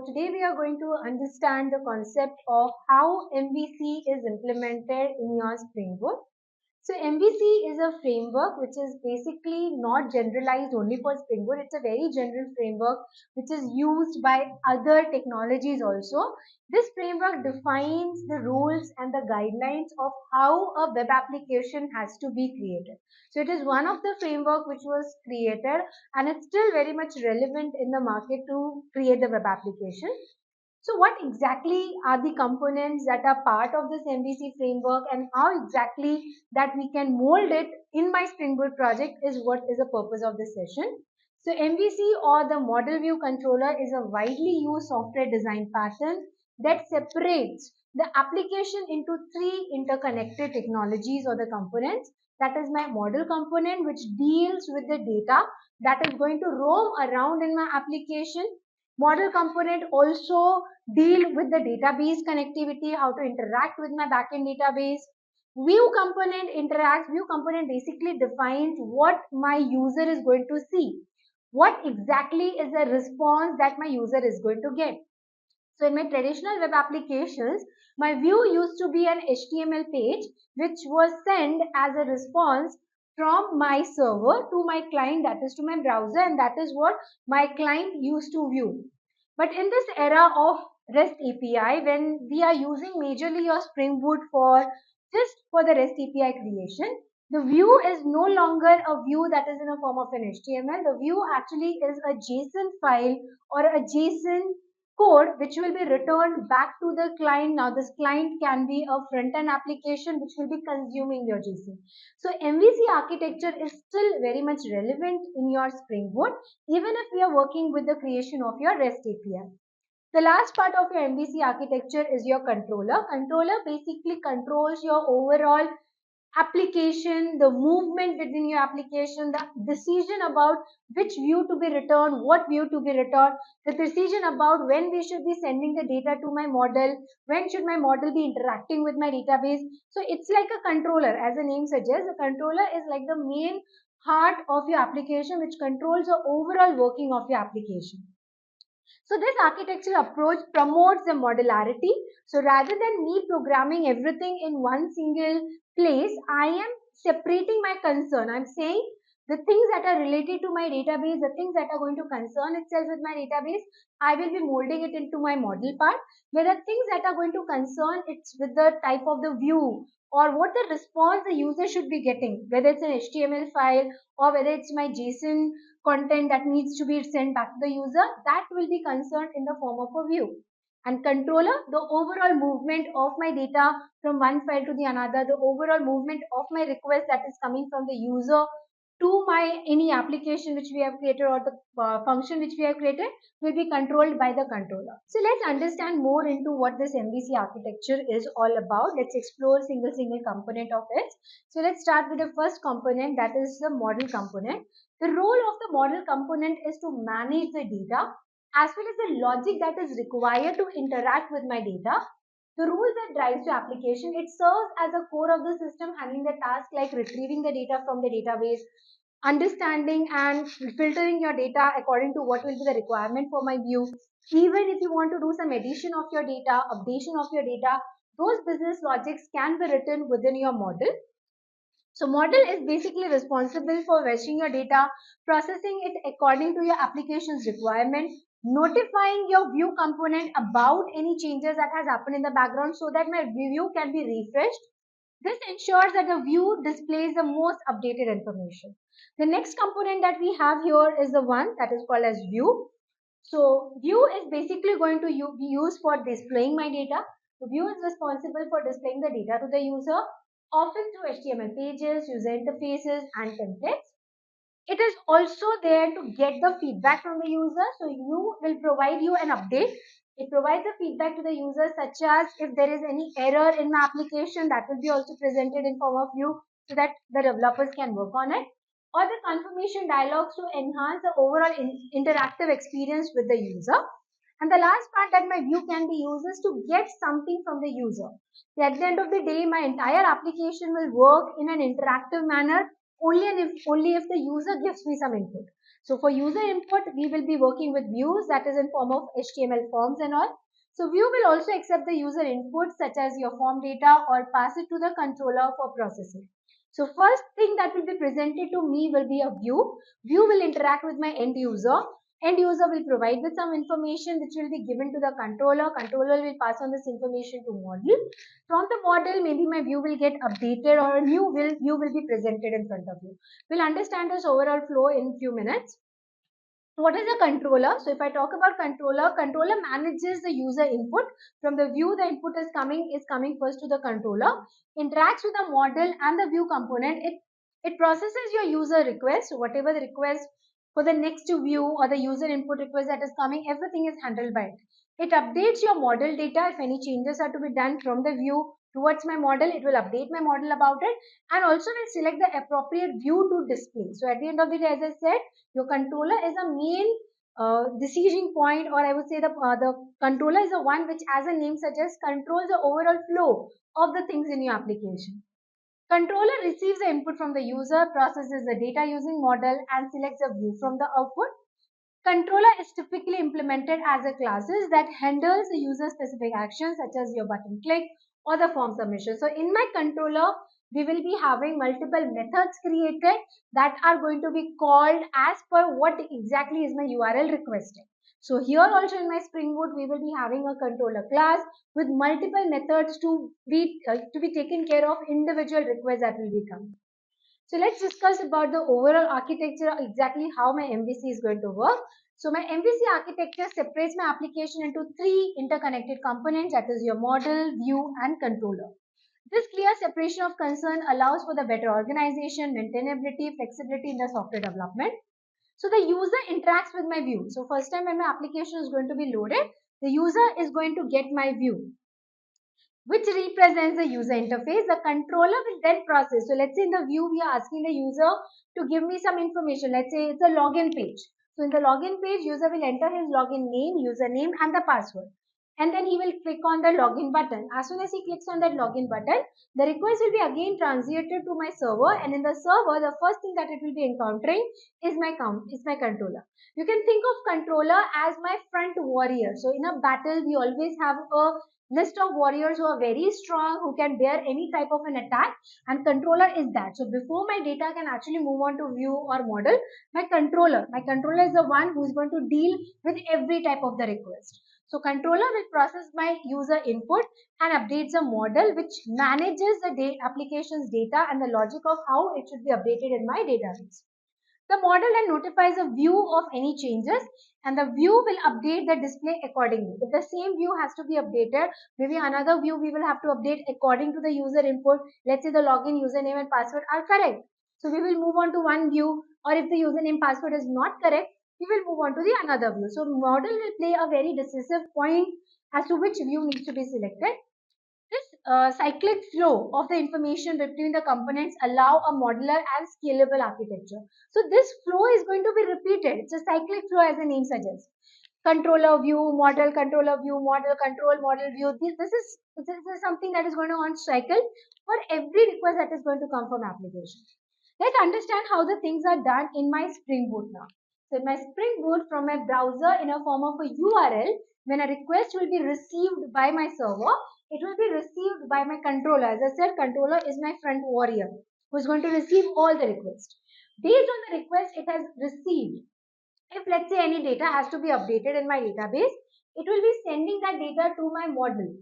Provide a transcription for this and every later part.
today we are going to understand the concept of how MVC is implemented in your Spring Boot. So MVC is a framework which is basically not generalized only for Spring Boot. It's a very general framework which is used by other technologies also. This framework defines the rules and the guidelines of how a web application has to be created. So it is one of the framework which was created and it's still very much relevant in the market to create the web application. So what exactly are the components that are part of this MVC framework and how exactly that we can mold it in my Spring Boot project is what is the purpose of this session. So MVC or the model view controller is a widely used software design pattern that separates the application into three interconnected technologies or the components. That is my model component which deals with the data that is going to roam around in my application. Model component also deal with the database connectivity, how to interact with my backend database. View component basically defines what my user is going to see. What exactly is the response that my user is going to get. So in my traditional web applications, my view used to be an HTML page which was sent as a response from my server to my client, that is to my browser, and that is what my client used to view. But in this era of REST API, when we are using majorly your Spring Boot for the REST API creation, the view is no longer a view that is in a form of an HTML. The view actually is a JSON file or a JSON code which will be returned back to the client. Now this client can be a front-end application which will be consuming your JSON. So MVC architecture is still very much relevant in your Spring Boot even if we are working with the creation of your REST API. The last part of your MVC architecture is your controller. Controller basically controls your overall application, the movement within your application, the decision about which view to be returned, what view to be returned, the decision about when we should be sending the data to my model, when should my model be interacting with my database. So it's like a controller, as the name suggests. The controller is like the main heart of your application which controls the overall working of your application. So this architectural approach promotes the modularity. So rather than me programming everything in one single place, I am separating my concern. I'm saying the things that are related to my database, the things that are going to concern itself with my database, I will be molding it into my model part. Where the things that are going to concern it's with the type of the view or what the response the user should be getting, whether it's an HTML file or whether it's my JSON content that needs to be sent back to the user, that will be concerned in the form of a view. And controller, the overall movement of my data from one file to the another, the overall movement of my request that is coming from the user to my any application which we have created or the function which we have created will be controlled by the controller. So let's understand more into what this MVC architecture is all about. Let's explore single component of it. So let's start with the first component, that is the model component. The role of the model component is to manage the data as well as the logic that is required to interact with my data. The rules that drives the application, it serves as a core of the system handling the task like retrieving the data from the database, understanding and filtering your data according to what will be the requirement for my view. Even if you want to do some addition of your data, updation of your data, those business logics can be written within your model. So model is basically responsible for fetching your data, processing it according to your application's requirement, notifying your view component about any changes that has happened in the background so that my view can be refreshed. This ensures that the view displays the most updated information. The next component that we have here is the one that is called as view. So view is basically going to be used for displaying my data. The view is responsible for displaying the data to the user, often through HTML pages, user interfaces, and templates. It is also there to get the feedback from the user. So you will provide you an update. It provides the feedback to the user such as if there is any error in the application, that will be also presented in form of view so that the developers can work on it, or the confirmation dialogues to enhance the overall interactive experience with the user. And the last part that my view can be used is to get something from the user. So at the end of the day, my entire application will work in an interactive manner only if the user gives me some input. So for user input, we will be working with views, that is in form of HTML forms and all. So view will also accept the user input such as your form data or pass it to the controller for processing. So first thing that will be presented to me will be a view. View will interact with my end user. End user will provide with some information which will be given to the controller. Controller will pass on this information to model. From the model, maybe my view will get updated or a new view will be presented in front of you. We'll understand this overall flow in few minutes. What is a controller? So if I talk about controller, controller manages the user input. From the view, the input is coming first to the controller, interacts with the model and the view component. It processes your user request, whatever the request for the next view or the user input request that is coming, everything is handled by it. It updates your model data. If any changes are to be done from the view towards my model, it will update my model about it, and also will select the appropriate view to display. So at the end of the day, as I said, your controller is a main decision point, or I would say the controller is the one which, as a name suggests, controls the overall flow of the things in your application. Controller receives the input from the user, processes the data using model, and selects a view from the output. Controller is typically implemented as a classes that handles the user specific actions such as your button click or the form submission. So in my controller, we will be having multiple methods created that are going to be called as per what exactly is my URL requested. So here also in my Spring Boot, we will be having a controller class with multiple methods to be taken care of individual requests that will be coming. So let's discuss about the overall architecture, exactly how my MVC is going to work. So my MVC architecture separates my application into three interconnected components, that is your model, view, and controller. This clear separation of concern allows for the better organization, maintainability, flexibility in the software development. So the user interacts with my view. So first time when my application is going to be loaded, the user is going to get my view, which represents the user interface. The controller will then process. So let's say in the view, we are asking the user to give me some information. Let's say it's a login page. So in the login page, user will enter his login name, username, and the password. And then he will click on the login button. As soon as he clicks on that login button, the request will be again translated to my server. And in the server, the first thing that it will be encountering is my controller. You can think of controller as my front warrior. So in a battle, we always have a list of warriors who are very strong, who can bear any type of an attack, and controller is that. So before my data can actually move on to view or model, my controller is the one who is going to deal with every type of the request. So controller will process my user input and updates the model, which manages the application's data and the logic of how it should be updated in my database. The model then notifies a view of any changes, and the view will update the display accordingly. If the same view has to be updated, maybe another view we will have to update according to the user input. Let's say the login username and password are correct. So we will move on to one view, or if the username password is not correct, we will move on to the another view. So model will play a very decisive point as to which view needs to be selected. This cyclic flow of the information between the components allow a modular and scalable architecture. So this flow is going to be repeated. It's a cyclic flow as the name suggests. Controller view, model, controller view, model, control, model view. This is something that is going to on cycle for every request that is going to come from application. Let's understand how the things are done in my Spring Boot now. So in my Spring Boot from my browser in a form of a URL, when a request will be received by my server, it will be received by my controller. As I said, controller is my front warrior who is going to receive all the requests. Based on the request it has received, if let's say any data has to be updated in my database, it will be sending that data to my model.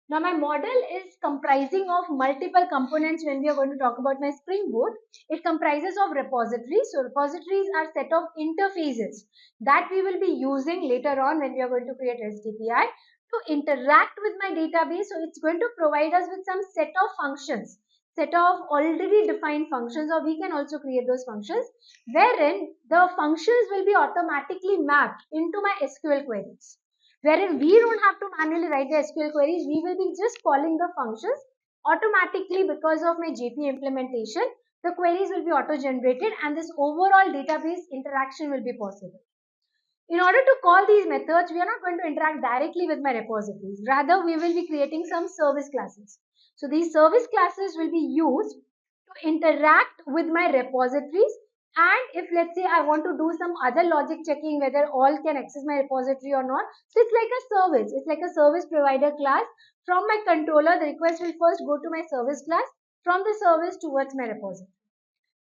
Now my model is comprising of multiple components. When we are going to talk about my Spring Boot, it comprises of repositories. So repositories are set of interfaces that we will be using later on when we are going to create SDPI to interact with my database. So it's going to provide us with some set of functions, set of already defined functions, or we can also create those functions wherein the functions will be automatically mapped into my SQL queries. Wherein we don't have to manually write the SQL queries, we will be just calling the functions automatically. Because of my JP implementation, the queries will be auto-generated and this overall database interaction will be possible. In order to call these methods, we are not going to interact directly with my repositories. Rather, we will be creating some service classes. So these service classes will be used to interact with my repositories And if let's say I want to do some other logic checking whether all can access my repository or not, so it's like a service. It's like a service provider class. From my controller, the request will first go to my service class, from the service towards my repository.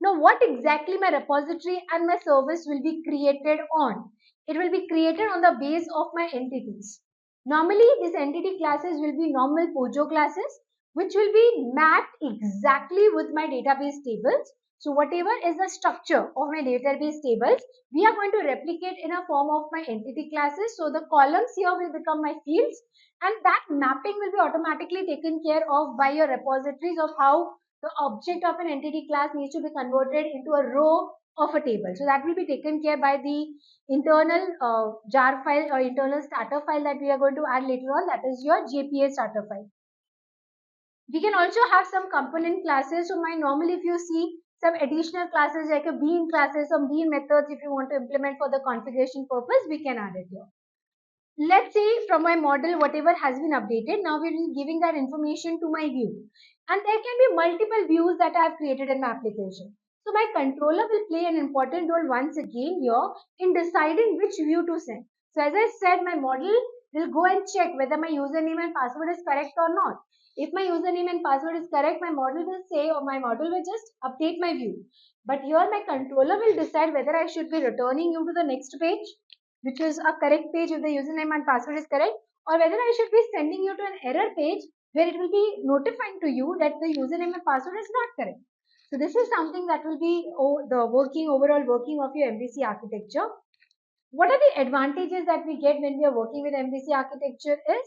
Now, what exactly my repository and my service will be created on? It will be created on the base of my entities. Normally, these entity classes will be normal POJO classes, which will be mapped exactly with my database tables. So, whatever is the structure of my database tables, we are going to replicate in a form of my entity classes. So, the columns here will become my fields, and that mapping will be automatically taken care of by your repositories of how the object of an entity class needs to be converted into a row of a table. So that will be taken care by the internal jar file or internal starter file that we are going to add later on. That is your JPA starter file. We can also have some component classes. So my normally if you see some additional classes like a bean classes, some bean methods if you want to implement for the configuration purpose, we can add it here. Let's say from my model whatever has been updated, now we're giving that information to my view, and there can be multiple views that I have created in my application. So my controller will play an important role once again here in deciding which view to send. So as I said, my model will go and check whether my username and password is correct or not. If my username and password is correct, my model will say, or my model will just update my view. But here my controller will decide whether I should be returning you to the next page, which is a correct page if the username and password is correct, or whether I should be sending you to an error page where it will be notifying to you that the username and password is not correct. So this is something that will be the overall working of your MVC architecture. What are the advantages that we get when we are working with MVC architecture is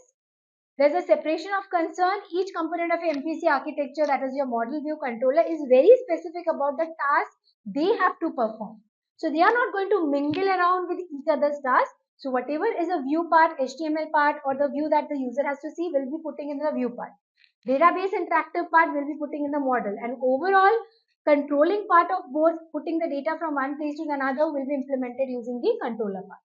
there's a separation of concern. Each component of your MVC architecture, that is your model view controller, is very specific about the task they have to perform. So they are not going to mingle around with each other's tasks. So whatever is a view part, HTML part, or the view that the user has to see will be putting in the view part. Database interactive part will be putting in the model, and overall controlling part of both putting the data from one place to another will be implemented using the controller part.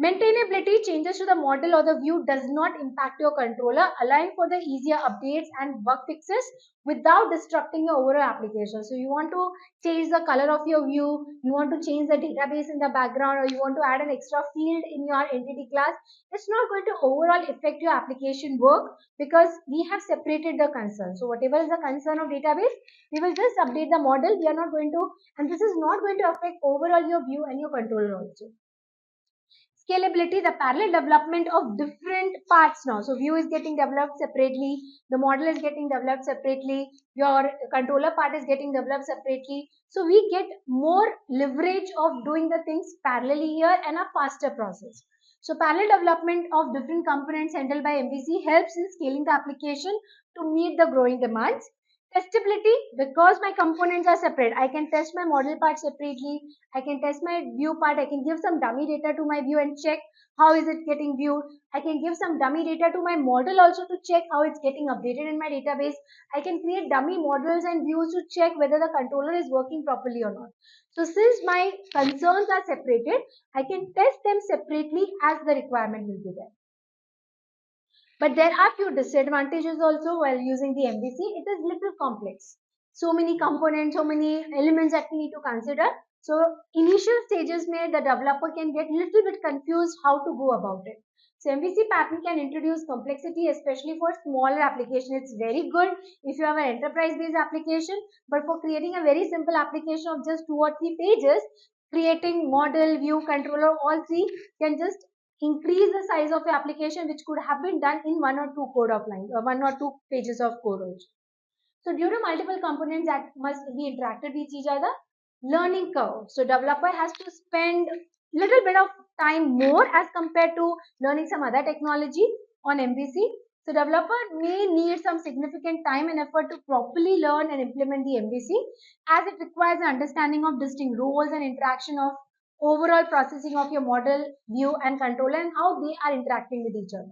Maintainability, changes to the model or the view does not impact your controller, allowing for the easier updates and bug fixes without disrupting your overall application. So you want to change the color of your view, you want to change the database in the background, or you want to add an extra field in your entity class. It's not going to overall affect your application work because we have separated the concern. So whatever is the concern of database, we will just update the model. We are not going to, and this is not going to affect overall your view and your controller also. Scalability, the parallel development of different parts now. So view is getting developed separately, the model is getting developed separately, your controller part is getting developed separately. So we get more leverage of doing the things parallelly here and a faster process. So parallel development of different components handled by MVC helps in scaling the application to meet the growing demands. Testability, because my components are separate, I can test my model part separately, I can test my view part, I can give some dummy data to my view and check how is it getting viewed. I can give some dummy data to my model also to check how it's getting updated in my database. I can create dummy models and views to check whether the controller is working properly or not. So since my concerns are separated, I can test them separately as the requirement will be there. But there are few disadvantages also while using the MVC. It is little complex. So many components, so many elements that we need to consider. So initial stages may the developer can get little bit confused how to go about it. So MVC pattern can introduce complexity, especially for smaller application. It's very good if you have an enterprise-based application, but for creating a very simple application of just 2 or 3 pages, creating model, view, controller, all three can just increase the size of the application, which could have been done in 1 or 2 code of lines or 1 or 2 pages of code also. So due to multiple components that must be interacted with each other, learning curve. So developer has to spend little bit of time more as compared to learning some other technology on MVC. So developer may need some significant time and effort to properly learn and implement the MVC, as it requires an understanding of distinct roles and interaction of overall processing of your model, view and controller and how they are interacting with each other.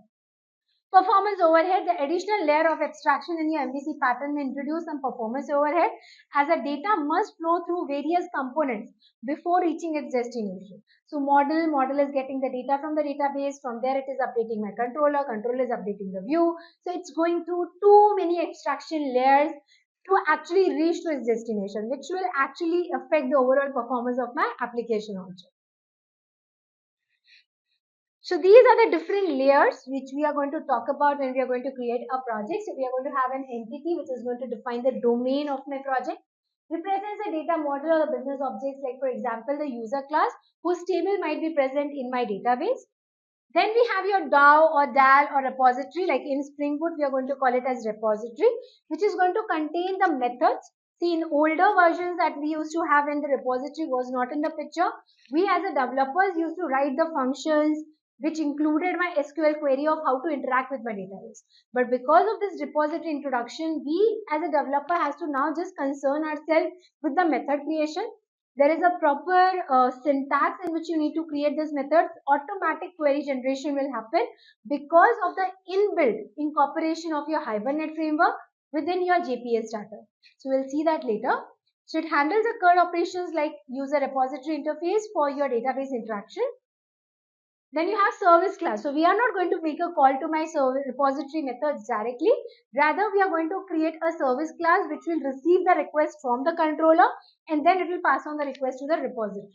Performance overhead, the additional layer of abstraction in your MVC pattern may introduce some performance overhead as the data must flow through various components before reaching its destination. So model is getting the data from the database, from there it is updating my controller is updating the view. So it's going through too many abstraction layers to actually reach to its destination, which will actually affect the overall performance of my application also. So these are the different layers which we are going to talk about when we are going to create a project. So we are going to have an entity which is going to define the domain of my project, represents a data model or a business objects, like for example the user class whose table might be present in my database. Then we have your DAO or DAL or repository, like in Spring Boot we are going to call it as repository, which is going to contain the methods. See, in older versions that we used to have when the repository was not in the picture, we as a developers used to write the functions which included my SQL query of how to interact with my database. But because of this repository introduction, we as a developer has to now just concern ourselves with the method creation. There is a proper syntax in which you need to create this method. Automatic query generation will happen because of the inbuilt incorporation of your Hibernate framework within your JPA starter. So we'll see that later. So it handles the CURL operations like user repository interface for your database interaction. Then you have service class. So we are not going to make a call to my service repository methods directly. Rather, we are going to create a service class which will receive the request from the controller and then it will pass on the request to the repository.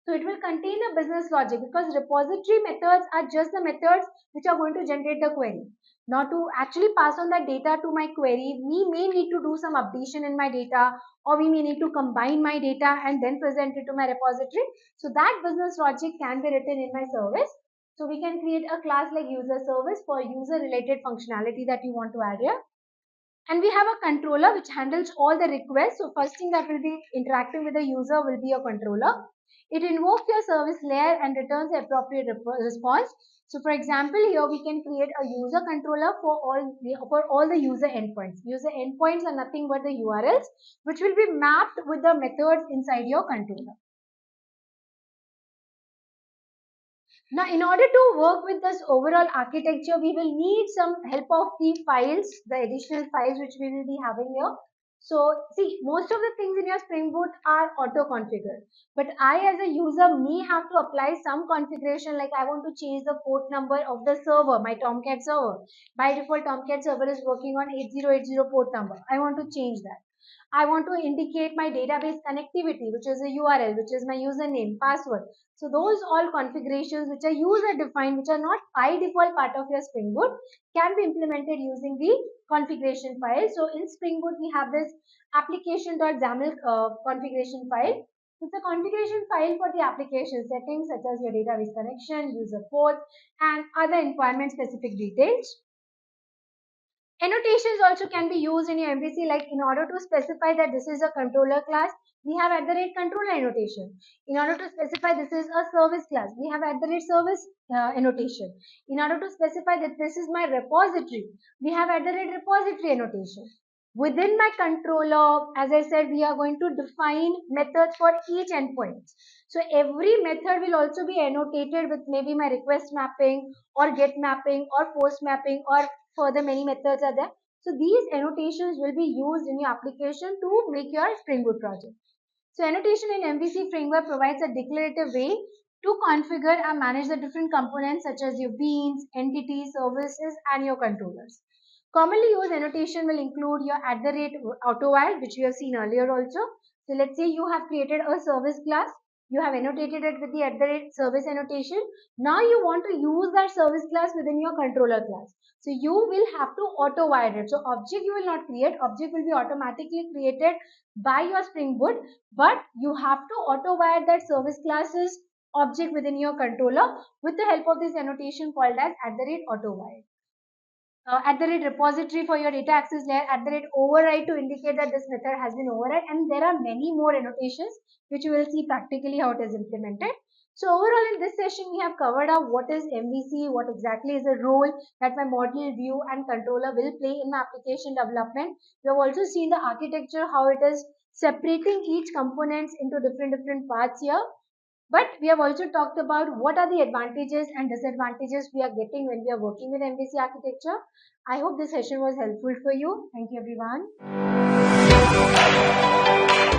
So it will contain a business logic because repository methods are just the methods which are going to generate the query. Now to actually pass on that data to my query, we may need to do some updation in my data, or we may need to combine my data and then present it to my repository. So that business logic can be written in my service. So we can create a class like user service for user related functionality that you want to add here. And we have a controller which handles all the requests. So first thing that will be interacting with the user will be a controller. It invokes your service layer and returns the appropriate response. So for example, here we can create a user controller for all the user endpoints. User endpoints are nothing but the URLs which will be mapped with the methods inside your controller. Now, in order to work with this overall architecture, we will need some help of the files, the additional files which we will be having here. So, see, most of the things in your Spring Boot are auto-configured. But I as a user may have to apply some configuration, like I want to change the port number of the server, my Tomcat server. By default, Tomcat server is working on 8080 port number. I want to change that. I want to indicate my database connectivity, which is a URL, which is my username, password. So those all configurations which are user defined, which are not by default part of your Spring Boot, can be implemented using the configuration file. So in Spring Boot, we have this application.xaml configuration file. It's a configuration file for the application settings such as your database connection, user ports, and other environment specific details. Annotations also can be used in your MVC, like in order to specify that this is a controller class, we have @controller annotation. In order to specify this is a service class, we have @service annotation. In order to specify that this is my repository, we have @repository annotation. Within my controller, as I said, we are going to define methods for each endpoint. So every method will also be annotated with maybe my request mapping or get mapping or post mapping, or further many methods are there. So these annotations will be used in your application to make your Spring Boot project. So annotation in MVC framework provides a declarative way to configure and manage the different components such as your beans, entities, services, and your controllers. Commonly used annotation will include your @auto_while, which we have seen earlier also. So let's say you have created a service class, you have annotated it with the @service annotation. Now you want to use that service class within your controller class. So you will have to auto-wire it. So object you will not create, object will be automatically created by your Spring Boot, but you have to auto-wire that service class's object within your controller with the help of this annotation called as @auto_while. @repository for your data access layer, @override to indicate that this method has been override, and there are many more annotations which you will see practically how it is implemented. So overall in this session we have covered out what is MVC, what exactly is the role that my model, view and controller will play in my application development. We have also seen the architecture, how it is separating each components into different parts here. But we have also talked about what are the advantages and disadvantages we are getting when we are working with MVC architecture. I hope this session was helpful for you. Thank you everyone.